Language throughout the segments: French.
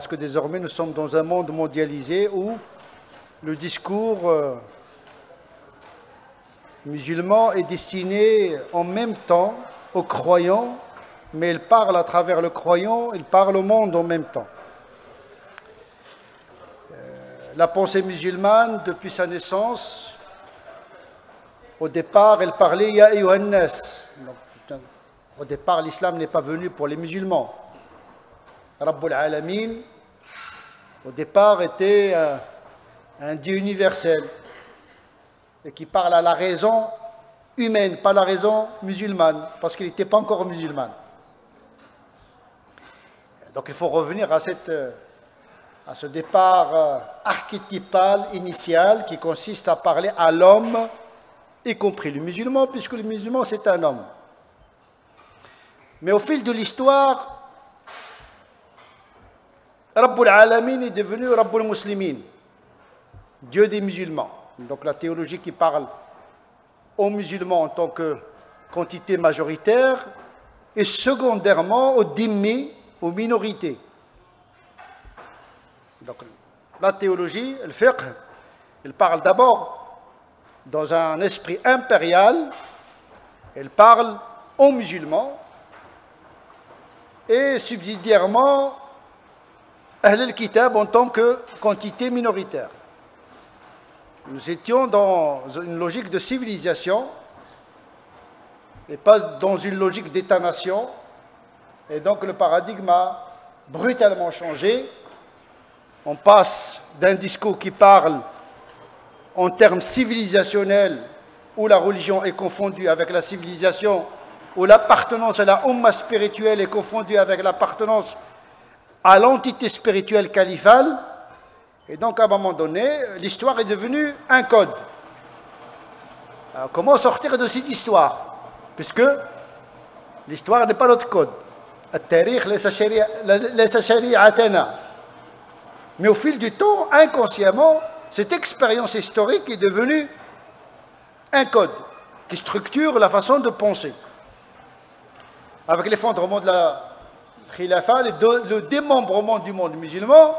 Parce que désormais, nous sommes dans un monde mondialisé où le discours musulman est destiné en même temps aux croyants, mais il parle à travers le croyant, il parle au monde en même temps. La pensée musulmane, depuis sa naissance, au départ, elle parlait « Ya ayyuhan nas ». Au départ, l'islam n'est pas venu pour les musulmans. Rabbul Alamin, au départ, était un Dieu universel et qui parle à la raison humaine, pas la raison musulmane, parce qu'il n'était pas encore musulman. Donc il faut revenir à ce départ archétypal initial qui consiste à parler à l'homme, y compris le musulman, puisque le musulman c'est un homme. Mais au fil de l'histoire, Rabbul Alamin est devenu Rabbul Muslimin, Dieu des musulmans. Donc la théologie qui parle aux musulmans en tant que quantité majoritaire et secondairement aux dhimmi, aux minorités. Donc la théologie, le fiqh, elle parle d'abord dans un esprit impérial, elle parle aux musulmans et subsidiairement Ahl al-Kitab en tant que quantité minoritaire. Nous étions dans une logique de civilisation et pas dans une logique d'État-nation. Et donc le paradigme a brutalement changé. On passe d'un discours qui parle en termes civilisationnels, où la religion est confondue avec la civilisation, où l'appartenance à la umma spirituelle est confondue avec l'appartenance à l'entité spirituelle califale. Et donc, à un moment donné, l'histoire est devenue un code. Alors, comment sortir de cette histoire? Puisque l'histoire n'est pas notre code. Mais au fil du temps, inconsciemment, cette expérience historique est devenue un code qui structure la façon de penser. Avec l'effondrement de la Khilafa, le démembrement du monde musulman,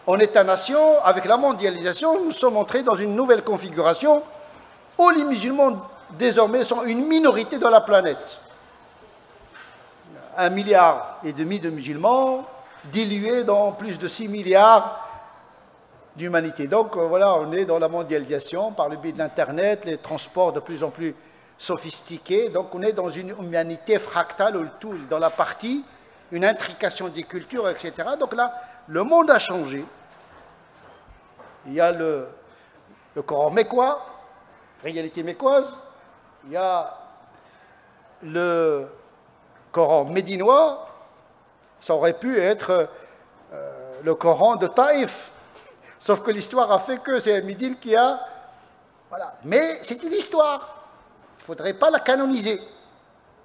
en État-nation, avec la mondialisation, nous sommes entrés dans une nouvelle configuration où les musulmans, désormais, sont une minorité dans la planète. 1,5 milliard de musulmans, dilués dans plus de 6 milliards d'humanité. Donc voilà, on est dans la mondialisation par le biais d'Internet, les transports de plus en plus sophistiqués. Donc on est dans une humanité fractale, où tout dans la partie, une intrication des cultures, etc. Donc là, le monde a changé. Il y a le Coran mécois, réalité mécoise. Il y a le Coran médinois. Ça aurait pu être le Coran de Taïf. Sauf que l'histoire a fait que c'est Médine qui a... Voilà. Mais c'est une histoire. Il ne faudrait pas la canoniser.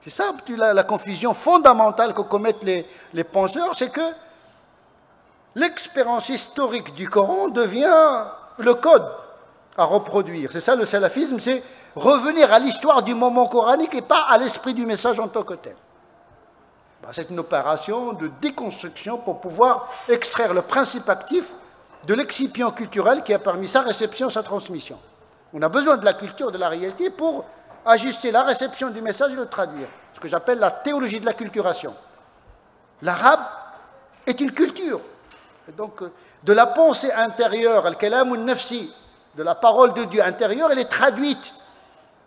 C'est ça la confusion fondamentale que commettent les penseurs, c'est que l'expérience historique du Coran devient le code à reproduire. C'est ça le salafisme, c'est revenir à l'histoire du moment coranique et pas à l'esprit du message en tant que tel. C'est une opération de déconstruction pour pouvoir extraire le principe actif de l'excipient culturel qui a permis sa réception, sa transmission. On a besoin de la culture, de la réalité pour ajuster la réception du message et le traduire. Ce que j'appelle la théologie de la culturation. L'arabe est une culture. Et donc, de la pensée intérieure, al-kalam al-nafsi, de la parole de Dieu intérieure, elle est traduite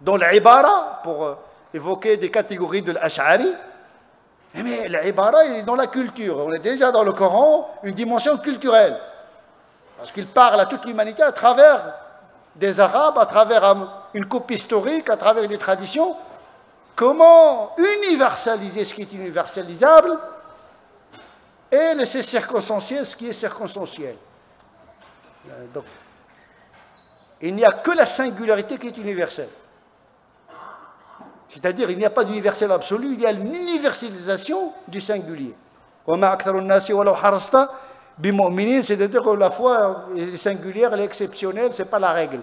dans l'ibara, pour évoquer des catégories de l'ash'ari. Mais l'ibara, il est dans la culture. On est déjà dans le Coran, une dimension culturelle. Parce qu'il parle à toute l'humanité à travers des Arabes, à travers une coupe historique, à travers des traditions. Comment universaliser ce qui est universalisable et laisser circonstanciel ce qui est circonstanciel. Donc, il n'y a que la singularité qui est universelle. C'est-à-dire, il n'y a pas d'universel absolu, il y a l'universalisation du singulier. C'est-à-dire que la foi est singulière, elle est exceptionnelle, ce n'est pas la règle.